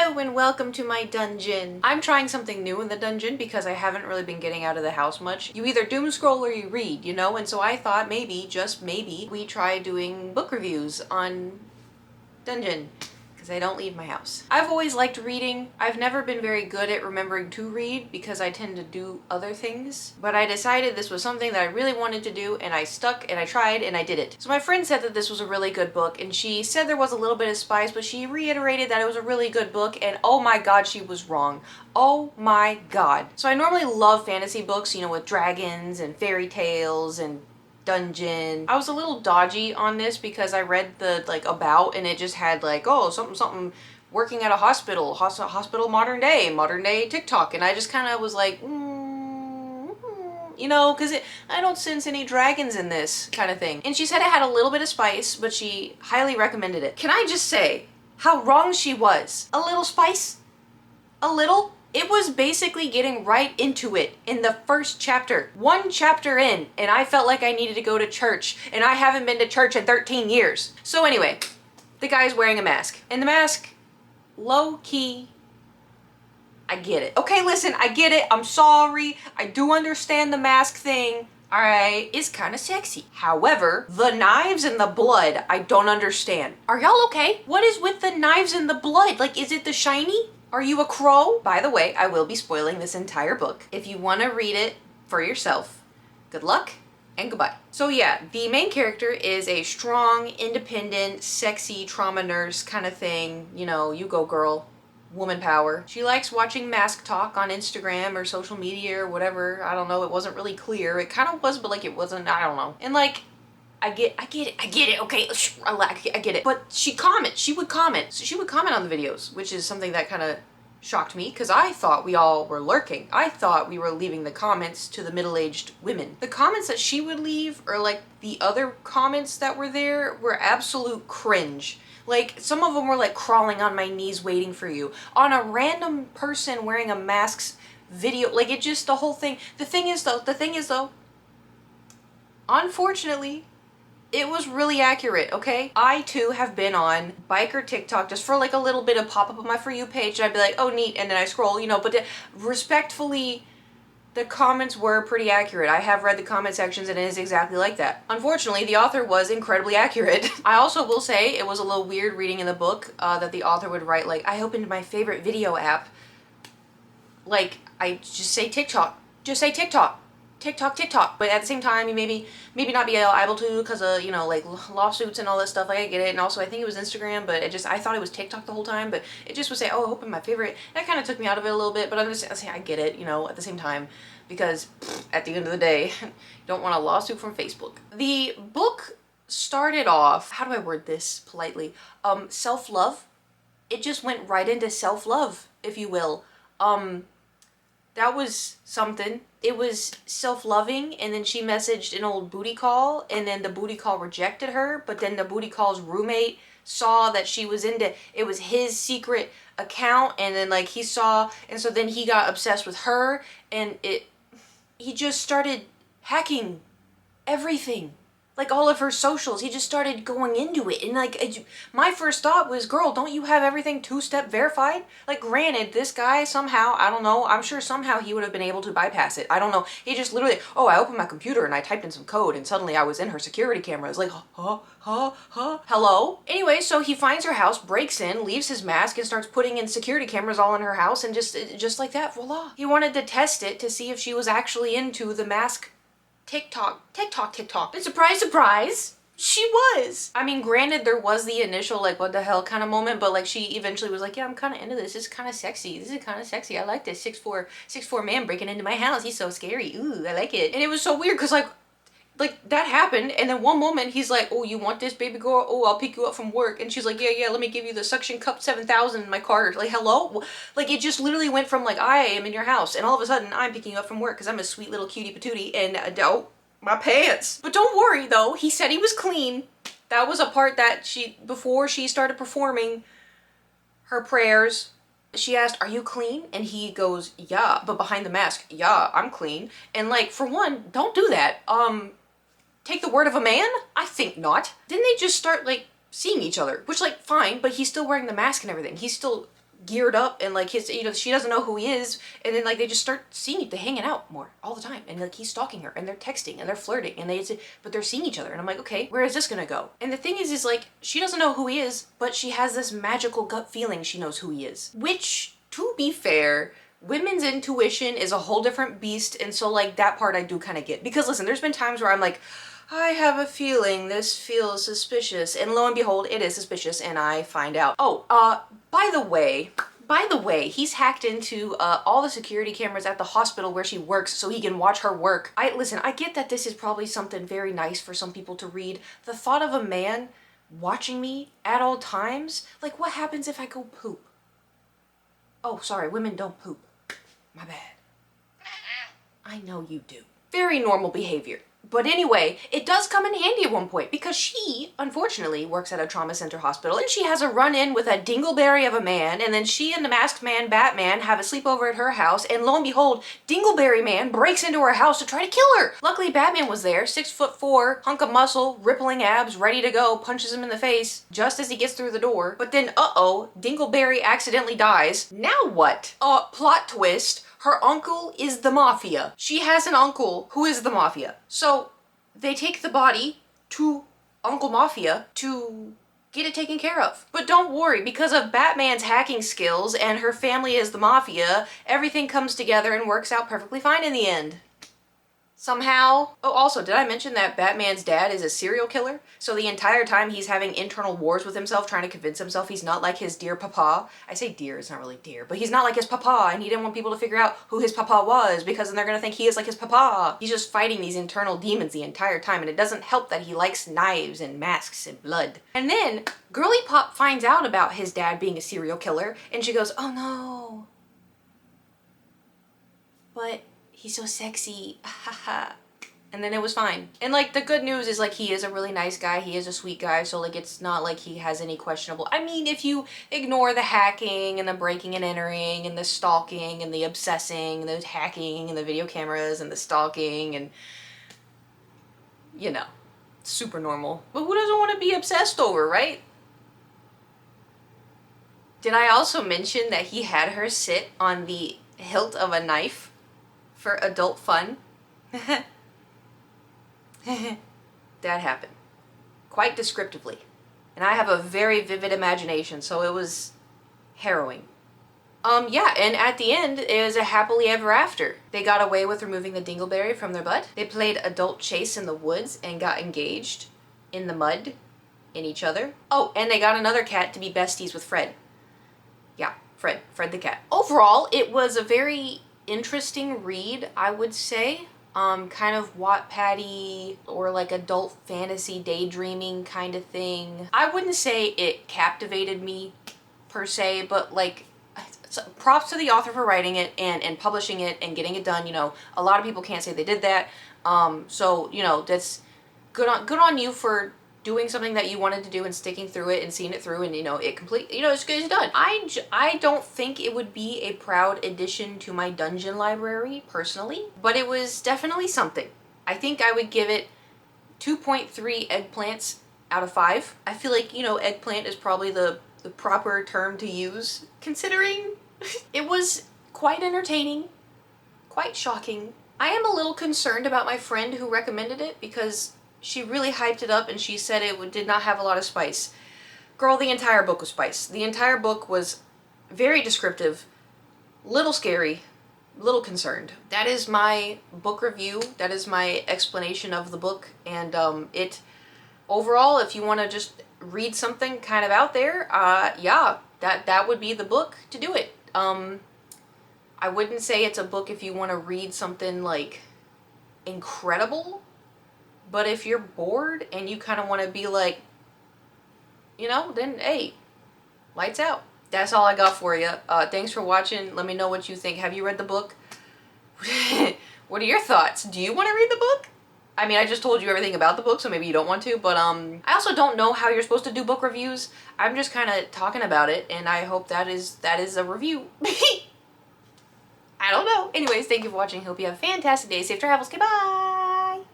Hello and welcome to my dungeon. I'm trying something new in the dungeon because I haven't really been getting out of the house much. You either doom scroll or you read, you know? And so I thought maybe, just maybe, we try doing book reviews on dungeon. I don't leave my house. I've always liked reading. I've never been very good at remembering to read because I tend to do other things. But I decided this was something that I really wanted to do, and I stuck and I tried and I did it. So my friend said that this was a really good book, and she said there was a little bit of spice, but she reiterated that it was a really good book, and oh my god, she was wrong. Oh my god. So I normally love fantasy books, you know, with dragons and fairy tales and dungeon. I was a little dodgy on this because I read the about, and it just had like, oh, something working at a hospital modern day TikTok, and I just kind of was like, you know, because I don't sense any dragons in this kind of thing. And she said it had a little bit of spice, but she highly recommended it. Can I just say how wrong she was? A little spice? A little? It was basically getting right into it in the first chapter. One chapter in, and I felt like I needed to go to church, and I haven't been to church in 13 years. So anyway, the guy's wearing a mask. And the mask, low-key, I get it. Okay, listen, I get it. I'm sorry. I do understand the mask thing. Alright, it's kind of sexy. However, the knives and the blood, I don't understand. Are y'all okay? What is with the knives and the blood? Like, is it the shiny? Are you a crow? By the way, I will be spoiling this entire book. If you want to read it for yourself, good luck and goodbye. So yeah, the main character is a strong, independent, sexy trauma nurse kind of thing. You know, you go girl. Woman power. She likes watching Mask Talk on Instagram or social media or whatever. I don't know. It wasn't really clear. It kind of was, but like it wasn't. I don't know. And like, I get it, okay, I get it. But she would comment. So she would comment on the videos, which is something that kind of shocked me, because I thought we all were lurking. I thought we were leaving the comments to the middle-aged women. The comments that she would leave, or like the other comments that were there, were absolute cringe. Like, some of them were like crawling on my knees waiting for you. On a random person wearing a mask's video, like it just, the whole thing. The thing is though, unfortunately, it was really accurate, okay? I too have been on biker TikTok just for like a little bit of pop-up on my For You page, and I'd be like, oh neat, and then I scroll, you know, but respectfully, the comments were pretty accurate. I have read the comment sections and it is exactly like that. Unfortunately, the author was incredibly accurate. I also will say it was a little weird reading in the book that the author would write like, I opened my favorite video app. Like, I just say TikTok. Just say TikTok. TikTok. But at the same time, you maybe not be able to because of, you know, like lawsuits and all that stuff. Like, I get it. And also, I think it was Instagram, but I thought it was TikTok the whole time. But it just would say, oh, open my favorite. That kind of took me out of it a little bit. But I'm just saying, I get it, you know, at the same time. Because at the end of the day, you don't want a lawsuit from Facebook. The book started off, how do I word this politely? Self-love. It just went right into self-love, if you will. That was something. It was self-loving, and then she messaged an old booty call, and then the booty call rejected her, but then the booty call's roommate saw that she was into, it was his secret account, and then like he saw, and so then he got obsessed with her, and he just started hacking everything. Like all of her socials, he just started going into it. And like, my first thought was, girl, don't you have everything two-step verified? Like, granted, this guy somehow, I don't know, I'm sure somehow he would have been able to bypass it. I don't know. He just literally, oh, I opened my computer and I typed in some code and suddenly I was in her security camera. It's like, hello? Anyway, so he finds her house, breaks in, leaves his mask, and starts putting in security cameras all in her house, and just like that, voila. He wanted to test it to see if she was actually into the mask TikTok. And surprise, she was. I mean, granted, there was the initial, like, what the hell kind of moment, but, like, she eventually was like, yeah, I'm kind of into this. This is kind of sexy. I like this 6'4" man breaking into my house. He's so scary. Ooh, I like it. And it was so weird, because, like, that happened, and then one moment he's like, oh, you want this, baby girl? Oh, I'll pick you up from work. And she's like, yeah, let me give you the suction cup 7000 in my car. Like, hello? Like, it just literally went from like, I am in your house, and all of a sudden I'm picking you up from work because I'm a sweet little cutie patootie, and oh, my pants. But don't worry though, he said he was clean. That was a part that before she started performing her prayers, she asked, are you clean? And he goes, yeah, but behind the mask, yeah, I'm clean. And like, for one, don't do that. Take the word of a man? I think not. Didn't they just start like seeing each other? Which like, fine, but he's still wearing the mask and everything. He's still geared up and like his, she doesn't know who he is, and then like they just start seeing, they're hanging out more all the time, and like he's stalking her, and they're texting and they're flirting, and but they're seeing each other, and I'm like, okay, where is this gonna go? And the thing is like she doesn't know who he is, but she has this magical gut feeling she knows who he is, which, to be fair, women's intuition is a whole different beast, and so like that part I do kind of get, because listen, there's been times where I'm like, I have a feeling this feels suspicious, and lo and behold, it is suspicious, and I find out. Oh, by the way, he's hacked into all the security cameras at the hospital where she works so he can watch her work. Listen, I get that this is probably something very nice for some people to read. The thought of a man watching me at all times, like what happens if I go poop? Oh, sorry, women don't poop. My bad. I know you do. Very normal behavior. But anyway, it does come in handy at one point, because she, unfortunately, works at a trauma center hospital, and she has a run-in with a dingleberry of a man, and then she and the masked man, Batman, have a sleepover at her house, and lo and behold, Dingleberry Man breaks into her house to try to kill her. Luckily, Batman was there, 6'4", hunk of muscle, rippling abs, ready to go, punches him in the face just as he gets through the door. But then, Dingleberry accidentally dies. Now what? Plot twist. Her uncle is the mafia. She has an uncle who is the mafia. So they take the body to Uncle Mafia to get it taken care of. But don't worry, because of Batman's hacking skills and her family is the mafia, everything comes together and works out perfectly fine in the end. Somehow. Oh, also, did I mention that Batman's dad is a serial killer? So the entire time he's having internal wars with himself, trying to convince himself he's not like his dear papa. I say dear, it's not really dear, but he's not like his papa, and he didn't want people to figure out who his papa was, because then they're gonna think he is like his papa. He's just fighting these internal demons the entire time, and it doesn't help that he likes knives and masks and blood. And then Girly Pop finds out about his dad being a serial killer, and she goes, oh no. But he's so sexy, and then it was fine. And like the good news is like he is a really nice guy, he is a sweet guy, so like it's not like he has any questionable, I mean, if you ignore the hacking and the breaking and entering and the stalking and the obsessing and the hacking and the video cameras and the stalking and, you know, super normal. But who doesn't want to be obsessed over, right? Did I also mention that he had her sit on the hilt of a knife for adult fun? That happened. Quite descriptively. And I have a very vivid imagination, so it was harrowing. Yeah, and at the end, it was a happily ever after. They got away with removing the dingleberry from their butt. They played adult chase in the woods and got engaged in the mud in each other. Oh, and they got another cat to be besties with Fred. Yeah, Fred the cat. Overall, it was a very interesting read, I would say. Kind of Wattpad-y or like adult fantasy daydreaming kind of thing. I wouldn't say it captivated me per se, but like props to the author for writing it and publishing it and getting it done. You know, a lot of people can't say they did that. So, you know, that's good on you for doing something that you wanted to do and sticking through it and seeing it through, and, you know, it's done. I don't think it would be a proud addition to my dungeon library, personally, but it was definitely something. I think I would give it 2.3 eggplants out of 5. I feel like, you know, eggplant is probably the proper term to use, considering it was quite entertaining, quite shocking. I am a little concerned about my friend who recommended it, because she really hyped it up and she said it did not have a lot of spice. Girl, the entire book was spice. The entire book was very descriptive, little scary, little concerned. That is my book review. That is my explanation of the book. And it, overall, if you want to just read something kind of out there, yeah, that would be the book to do it. I wouldn't say it's a book if you want to read something like incredible. But if you're bored and you kind of want to be like, you know, then hey, lights out. That's all I got for you. Thanks for watching. Let me know what you think. Have you read the book? What are your thoughts? Do you want to read the book? I mean, I just told you everything about the book, so maybe you don't want to, but I also don't know how you're supposed to do book reviews. I'm just kind of talking about it, and I hope that is a review. I don't know. Anyways, thank you for watching. Hope you have a fantastic day. Safe travels. Goodbye.